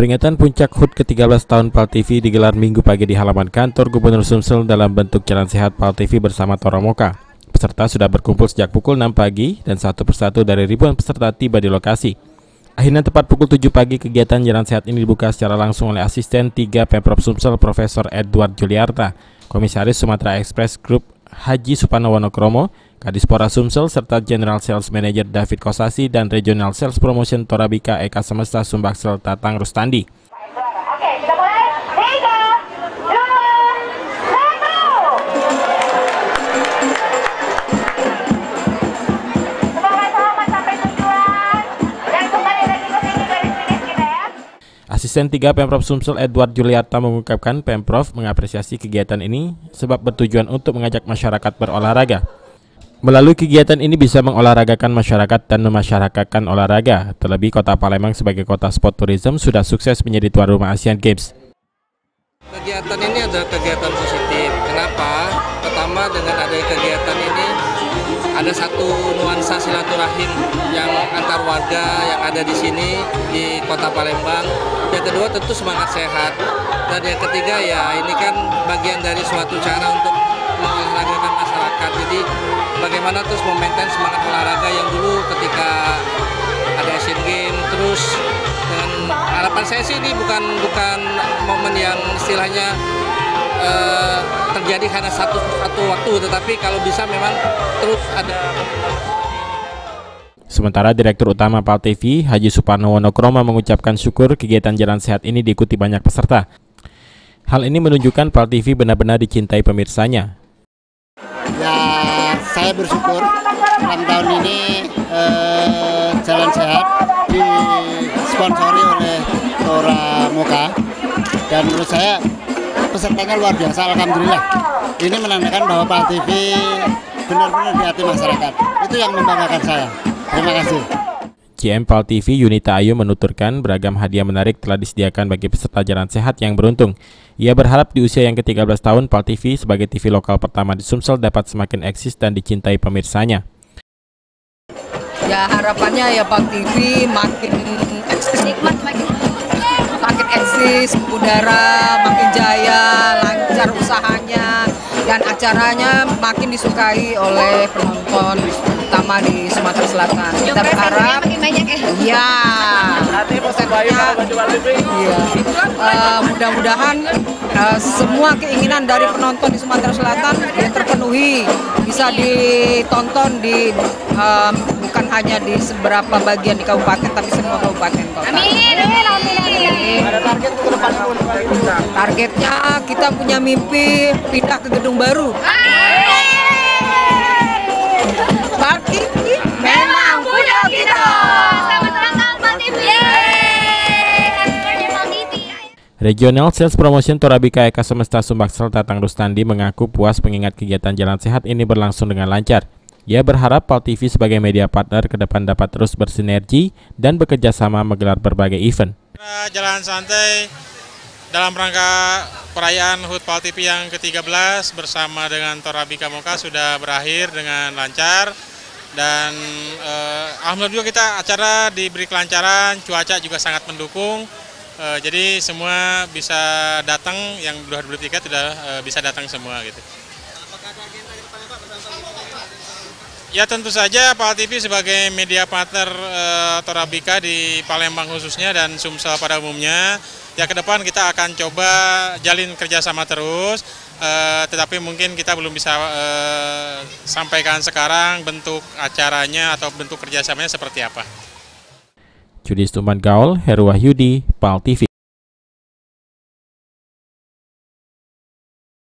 Peringatan puncak HUT ke-13 tahun PAL TV digelar Minggu pagi di halaman kantor Gubernur Sumsel dalam bentuk jalan sehat PAL TV bersama Toromoka. Peserta sudah berkumpul sejak pukul 6 pagi dan satu persatu dari ribuan peserta tiba di lokasi. Akhirnya tepat pukul 7 pagi kegiatan jalan sehat ini dibuka secara langsung oleh Asisten 3 Pemprov Sumsel Profesor Edward Juliarta, Komisaris Sumatera Express Group Haji Supano Wonokromo, Kadispora Sumsel, serta General Sales Manager David Kosasi dan Regional Sales Promotion Torabika Eka Semesta Sumbaksel Tatang Rustandi. Oke, kita mulai. 3, 2, 1. Semoga selamat sampai tujuan dan kembali lagi ke sini garis finish kita ya. Asisten 3 Pemprov Sumsel Edward Juliarta mengungkapkan Pemprov mengapresiasi kegiatan ini sebab bertujuan untuk mengajak masyarakat berolahraga. Melalui kegiatan ini bisa mengolahragakan masyarakat dan memasyarakatkan olahraga. Terlebih Kota Palembang sebagai kota sport tourism sudah sukses menjadi tuan rumah Asian Games. Kegiatan ini adalah kegiatan positif. Kenapa? Pertama, dengan adanya kegiatan ini ada satu nuansa silaturahim yang antar warga yang ada di sini di Kota Palembang. Yang kedua tentu semangat sehat. Dan yang ketiga ya ini kan bagian dari suatu cara untuk mengolahragakan masyarakat. Jadi bagaimana terus memaintain semangat olahraga yang dulu ketika ada Asian Games. Terus dengan harapan saya sih ini bukan momen yang istilahnya terjadi hanya satu waktu, tetapi kalau bisa memang terus ada. Sementara Direktur Utama PAL TV Haji Supano Wonokromo mengucapkan syukur kegiatan jalan sehat ini diikuti banyak peserta. Hal ini menunjukkan PAL TV benar-benar dicintai pemirsanya. Ya, saya bersyukur dalam tahun ini jalan sehat disponsori oleh Toromoka dan menurut saya pesertanya luar biasa, alhamdulillah. Ini menandakan bahwa PAL TV benar-benar di hati masyarakat. Itu yang membanggakan saya. Terima kasih. GM PAL TV Yunita Ayu menuturkan beragam hadiah menarik telah disediakan bagi peserta jalan sehat yang beruntung. Ia berharap di usia yang ke-13 tahun PAL TV sebagai TV lokal pertama di Sumsel dapat semakin eksis dan dicintai pemirsanya. Ya harapannya ya PAL TV makin eksis, makin eksis, udara makin jaya, lancar usahanya, dan acaranya makin disukai oleh penonton, terutama di Sumatera Selatan. Kita berharap, ya, mudah-mudahan semua keinginan dari penonton di Sumatera Selatan yang terpenuhi, bisa ditonton di bukan hanya di beberapa bagian di kabupaten, tapi semua kabupaten kota. Amin. Ada target ke depan. Targetnya kita punya mimpi pindah ke gedung baru. PAL TV Memang punya kita. Selamat ulang tahun PAL TV. Regional Sales Promotion Torabika Eka Semesta Sumbaksel Tatang Rustandi mengaku puas mengingat kegiatan jalan sehat ini berlangsung dengan lancar. Ia berharap PAL TV sebagai media partner ke depan dapat terus bersinergi dan bekerja sama menggelar berbagai event. Jalan santai dalam rangka perayaan HUT PAL TV yang ke-13 bersama dengan Torabika Moka sudah berakhir dengan lancar. Dan alhamdulillah kita acara diberi kelancaran, cuaca juga sangat mendukung. Jadi semua bisa datang, yang sudah beli tiket sudah bisa datang semua gitu. Ya tentu saja PAL TV sebagai media partner Torabika di Palembang khususnya dan Sumsel pada umumnya, ya ke depan kita akan coba jalin kerjasama terus, tetapi mungkin kita belum bisa sampaikan sekarang bentuk acaranya atau bentuk kerjasamanya seperti apa. Judis Tuman Gaul, Heru Wahyudi, PAL TV.